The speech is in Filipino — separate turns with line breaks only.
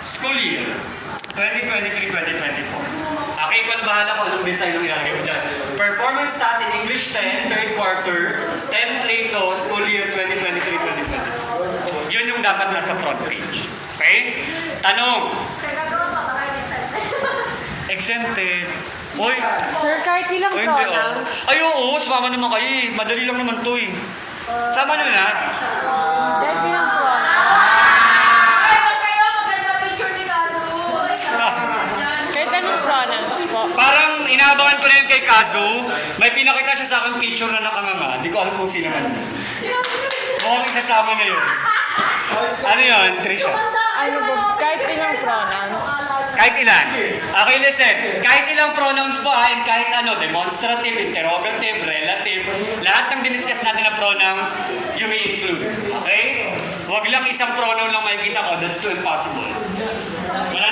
school year 2023-2024. Okay, ikaw na bahala kung anong design ang ilagay mo dyan. Performance task in English 10, third quarter, 10 Plato, school year 2023-2024. Yun yung dapat nasa front page. Okay? Tanong.
Sir, gagawa pa ba kayo ng
Exempted. Uy.
Sir, kahit ilang
Uy, hindi
pronouns.
Ay, oo. Sumama naman kayo eh. Madali lang naman to eh. Sama nyo na.
Kahit ilang pronouns.
Ay, wag kayo! Maganda picture ni Gado!
Kahit anong pronouns po.
Parang inaabangan ko na yun kay Kazu. May pinakita siya sa akin picture na nakanganga. Di ko alam kung sino man yun. Mukhang isasama na yun. Ano yun, Trisha?
Ano ba? Kahit ilang pronouns.
Kahit ilan? Okay, listen. Kahit ilang pronouns po and kahit ano, demonstrative, interrogative, relative, lahat ng diniscuss natin na pronouns, you may include. Okay? Huwag lang isang pronoun lang makikita ko, that's too impossible. Wala